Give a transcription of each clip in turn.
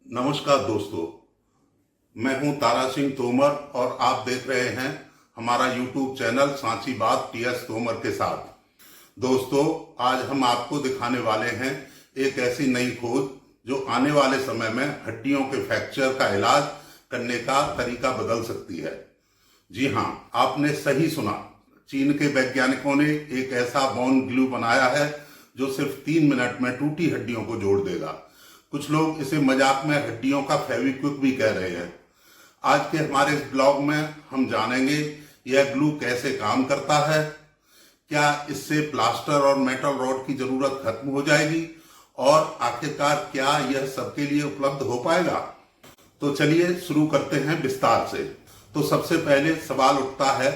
नमस्कार दोस्तों, मैं हूं तारा सिंह तोमर और आप देख रहे हैं हमारा यूट्यूब चैनल सांची बात टीएस तोमर के साथ। दोस्तों, आज हम आपको दिखाने वाले हैं एक ऐसी नई खोज जो आने वाले समय में हड्डियों के फ्रैक्चर का इलाज करने का तरीका बदल सकती है। जी हां, आपने सही सुना। चीन के वैज्ञानिकों ने एक ऐसा बोन ग्लू बनाया है जो सिर्फ 3 मिनट में टूटी हड्डियों को जोड़ देगा। कुछ लोग इसे मजाक में हड्डियों का फेविक्विक भी कह रहे हैं। आज के हमारे इस ब्लॉग में हम जानेंगे यह ग्लू कैसे काम करता है, क्या इससे प्लास्टर और मेटल रॉड की जरूरत खत्म हो जाएगी और आखिरकार क्या यह सबके लिए उपलब्ध हो पाएगा। तो चलिए शुरू करते हैं विस्तार से। तो सबसे पहले सवाल उठता है,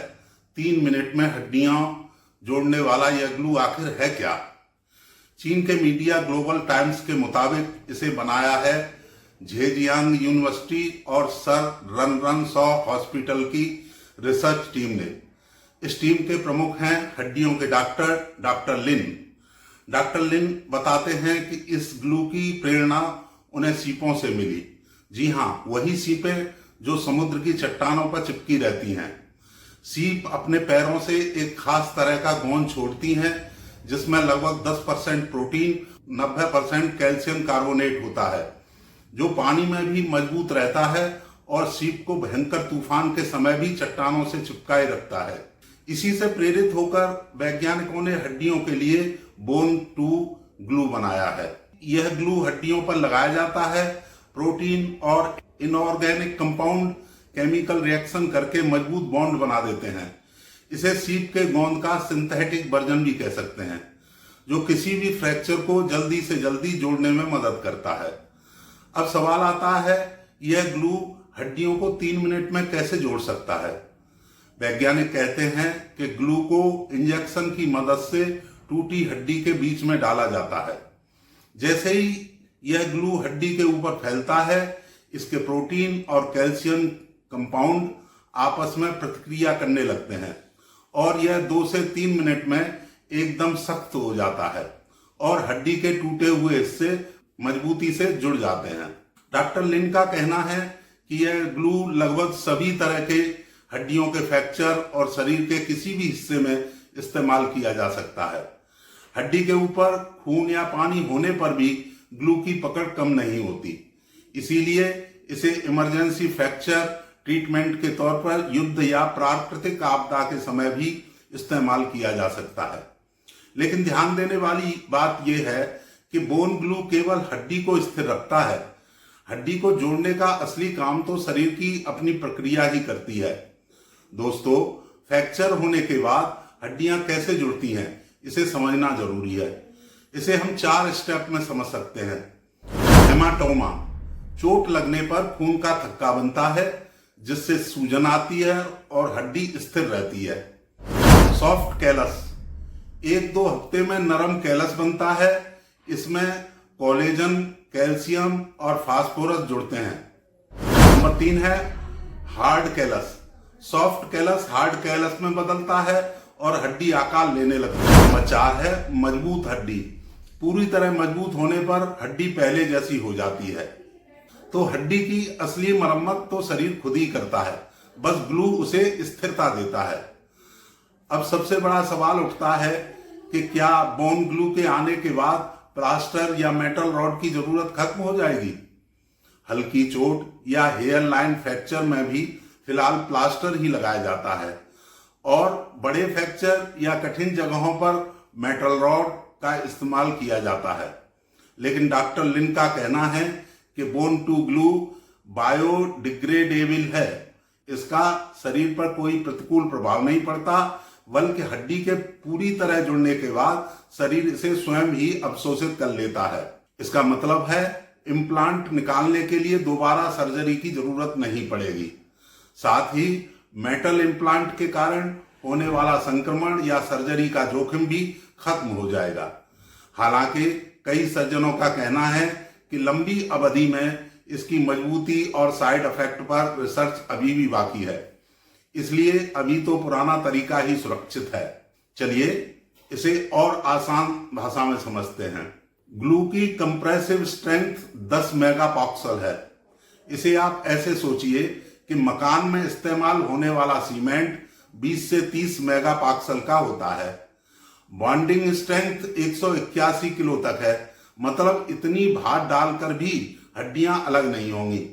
3 मिनट में हड्डियां जोड़ने वाला यह ग्लू आखिर है क्या। चीन के मीडिया ग्लोबल टाइम्स के मुताबिक इसे बनाया है झेजियांग यूनिवर्सिटी और सर रनरन शॉ हॉस्पिटल की रिसर्च टीम ने। इस टीम के प्रमुख हैं हड्डियों के डॉक्टर लिन। डॉक्टर लिन बताते हैं कि इस ग्लू की प्रेरणा उन्हें सीपों से मिली। जी हां, वही सीपें जो समुद्र की चट्टानों पर चिपकी रहती हैं। सीप अपने पैरों से एक खास तरह का गोंद छोड़ती हैं जिसमें लगभग 10% प्रोटीन, 90% कैल्शियम कार्बोनेट होता है, जो पानी में भी मजबूत रहता है और सीप को भयंकर तूफान के समय भी चट्टानों से चिपकाए रखता है। इसी से प्रेरित होकर वैज्ञानिकों ने हड्डियों के लिए बोन टू ग्लू बनाया है। यह ग्लू हड्डियों पर लगाया जाता है, प्रोटीन और इनऑर्गेनिक कंपाउंड केमिकल रिएक्शन करके मजबूत बॉन्ड बना देते हैं। इसे सीप के गोंद का सिंथेटिक वर्जन भी कह सकते हैं, जो किसी भी फ्रैक्चर को जल्दी से जल्दी जोड़ने में मदद करता है। अब सवाल आता है, यह ग्लू हड्डियों को 3 मिनट में कैसे जोड़ सकता है। वैज्ञानिक कहते हैं कि ग्लू को इंजेक्शन की मदद से टूटी हड्डी के बीच में डाला जाता है। जैसे ही यह ग्लू हड्डी के ऊपर फैलता है, इसके प्रोटीन और कैल्शियम कंपाउंड आपस में प्रतिक्रिया करने लगते हैं और यह 2 से 3 मिनट में एकदम सख्त हो जाता है और हड्डी के टूटे हुए हिस्से मजबूती से जुड़ जाते हैं। डॉक्टर लिन का कहना है कि यह ग्लू लगभग सभी तरह के हड्डियों के फ्रैक्चर और शरीर के किसी भी हिस्से में इस्तेमाल किया जा सकता है। हड्डी के ऊपर खून या पानी होने पर भी ग्लू की पकड़ कम नहीं होती, इसीलिए इसे इमरजेंसी फ्रैक्चर ट्रीटमेंट के तौर पर युद्ध या प्राकृतिक आपदा के समय भी इस्तेमाल किया जा सकता है। लेकिन ध्यान देने वाली बात यह है कि बोन ग्लू केवल हड्डी को स्थिर रखता है। हड्डी को जोड़ने का असली काम तो शरीर की अपनी प्रक्रिया ही करती है। दोस्तों, फ्रैक्चर होने के बाद हड्डियां कैसे जुड़ती हैं, इसे समझना जरूरी है। इसे हम 4 स्टेप में समझ सकते हैं। हेमाटोमा, चोट लगने पर खून का थक्का बनता है जिससे सूजन आती है और हड्डी स्थिर रहती है। सॉफ्ट कैलस, 1-2 हफ्ते में नरम कैलस बनता है। इसमें कोलेजन, कैल्शियम और फास्फोरस जुड़ते हैं। नंबर 3 है hard callus. Soft callus hard callus में बदलता है और हड्डी आकार लेने लगती है। नंबर 4 है मजबूत हड्डी। पूरी तरह मजबूत होने पर हड्डी पहले जैसी हो जाती है। तो हड्डी की असली मरम्मत तो शरीर खुद ही करता है, बस ग्लू उसे स्थिरता देता है। अब सबसे बड़ा सवाल उठता है कि क्या बोन ग्लू के आने के बाद प्लास्टर या मेटल रॉड की जरूरत खत्म हो जाएगी। हल्की चोट या हेयर लाइन फ्रैक्चर में भी फिलहाल प्लास्टर ही लगाया जाता है और बड़े फ्रैक्चर या कठिन जगहों पर मेटल रॉड का इस्तेमाल किया जाता है। लेकिन डॉक्टर लिन का कहना है कि बोन टू ग्लू बायोडिग्रेडेबल है। इसका शरीर पर कोई प्रतिकूल प्रभाव नहीं पड़ता, बल्कि हड्डी के पूरी तरह जुड़ने के बाद शरीर इसे स्वयं ही अवशोषित कर लेता है। इसका मतलब है इम्प्लांट निकालने के लिए दोबारा सर्जरी की जरूरत नहीं पड़ेगी। साथ ही मेटल इम्प्लांट के कारण होने वाला संक्रमण या सर्जरी का जोखिम भी खत्म हो जाएगा। हालांकि कई सर्जनों का कहना है कि लंबी अवधि में इसकी मजबूती और साइड इफेक्ट पर रिसर्च अभी भी बाकी है, इसलिए अभी तो पुराना तरीका ही सुरक्षित है। चलिए इसे और आसान भाषा में समझते हैं। ग्लू की कंप्रेसिव स्ट्रेंथ 10 मेगापास्कल है। इसे आप ऐसे सोचिए कि मकान में इस्तेमाल होने वाला सीमेंट 20 से 30 मेगापास्कल का होता है। बॉन्डिंग स्ट्रेंथ 181 किलो तक है, मतलब इतनी भार डालकर भी हड्डियां अलग नहीं होंगी।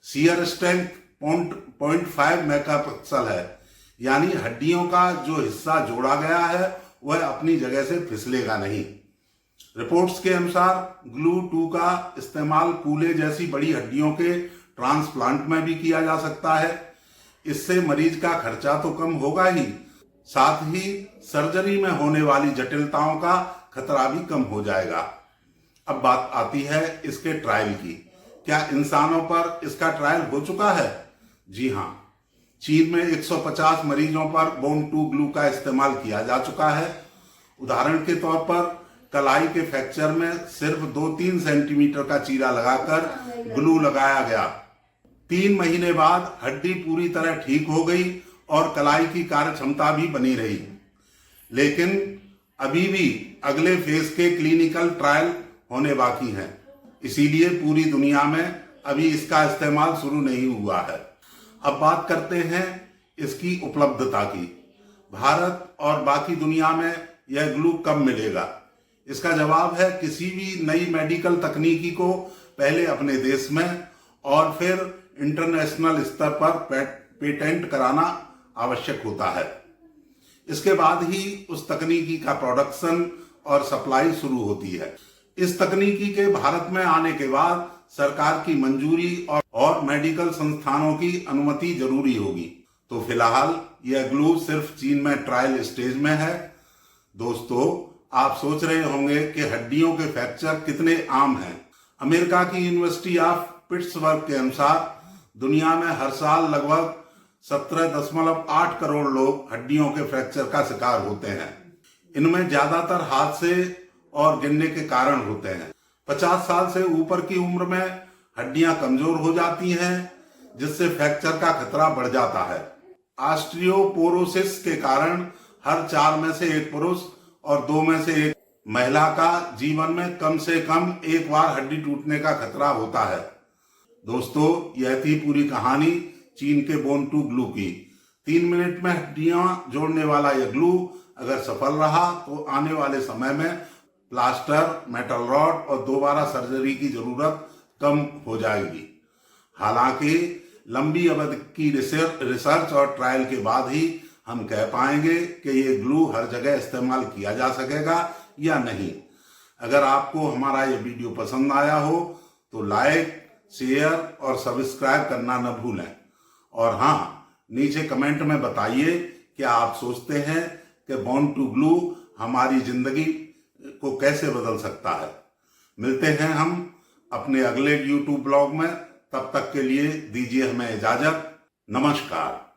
शियर स्ट्रेंथ 0.5 मेगापास्कल है, यानी हड्डियों का जो हिस्सा जोड़ा गया है वह अपनी जगह से फिसलेगा नहीं। रिपोर्ट्स के अनुसार ग्लू 2 का इस्तेमाल कूल्हे जैसी बड़ी हड्डियों के ट्रांसप्लांट में भी किया जा सकता है। इससे मरीज का खर्चा तो कम होगा ही, साथ ही सर्जरी में होने वाली जटिलताओं का खतरा भी कम हो जाएगा। अब बात आती है इसके ट्रायल की। क्या इंसानों पर इसका ट्रायल हो चुका है? जी हाँ, चीन में 150 मरीजों पर बोन 2 ग्लू का इस्तेमाल किया जा चुका है। उदाहरण के तौर पर कलाई के फ्रैक्चर में सिर्फ 2-3 सेंटीमीटर का चीरा लगाकर ग्लू लगाया गया। 3 महीने बाद हड्डी पूरी तरह ठीक हो गई और कलाई की कार्य क्षमता भी बनी रही। लेकिन अभी भी अगले फेज के क्लिनिकल ट्रायल होने बाकी हैं, इसीलिए पूरी दुनिया में अभी इसका इस्तेमाल शुरू नहीं हुआ है। अब बात करते हैं इसकी उपलब्धता की। भारत और बाकी दुनिया में यह ग्लू कब मिलेगा? इसका जवाब है, किसी भी नई मेडिकल तकनीकी को पहले अपने देश में और फिर इंटरनेशनल स्तर पर पेटेंट कराना आवश्यक होता है। इसके बाद ही उस तकनीकी का प्रोडक्शन और सप्लाई शुरू होती है। इस तकनीकी के भारत में आने के बाद सरकार की मंजूरी और मेडिकल संस्थानों की अनुमति जरूरी होगी। तो फिलहाल यह ग्लू सिर्फ चीन में ट्रायल स्टेज में है। दोस्तों, आप सोच रहे होंगे कि हड्डियों के फ्रैक्चर कितने आम हैं। अमेरिका की यूनिवर्सिटी ऑफ पिट्सबर्ग के अनुसार दुनिया में हर साल लगभग 17.8 करोड़ लोग हड्डियों के फ्रैक्चर का शिकार होते हैं। इनमें ज्यादातर हादसे और गिरने के कारण होते हैं। 50 साल से ऊपर की उम्र में हड्डियां कमजोर हो जाती हैं, जिससे फ्रैक्चर का खतरा बढ़ जाता है। ऑस्टियोपोरोसिस के कारण हर 4 में से 1 पुरुष और 2 में से 1 महिला का जीवन में कम से कम एक बार हड्डी टूटने का खतरा होता है। दोस्तों, यह थी पूरी कहानी चीन के बोन 2 ग्लू की। 3 मिनट में हड्डियां जोड़ने वाला यह ग्लू अगर सफल रहा तो आने वाले समय में प्लास्टर, मेटल रॉड और दोबारा सर्जरी की जरूरत कम हो जाएगी। हालांकि लंबी अवधि की रिसर्च और ट्रायल के बाद ही हम कह पाएंगे कि ये ग्लू हर जगह इस्तेमाल किया जा सकेगा या नहीं। अगर आपको हमारा ये वीडियो पसंद आया हो तो लाइक, शेयर और सब्सक्राइब करना न भूलें। और हाँ, नीचे कमेंट में बताइए क्या आप सोचते हैं कि बोन 2 ग्लू हमारी जिंदगी को कैसे बदल सकता है। मिलते हैं हम अपने अगले YouTube ब्लॉग में। तब तक के लिए दीजिए हमें इजाजत। नमस्कार।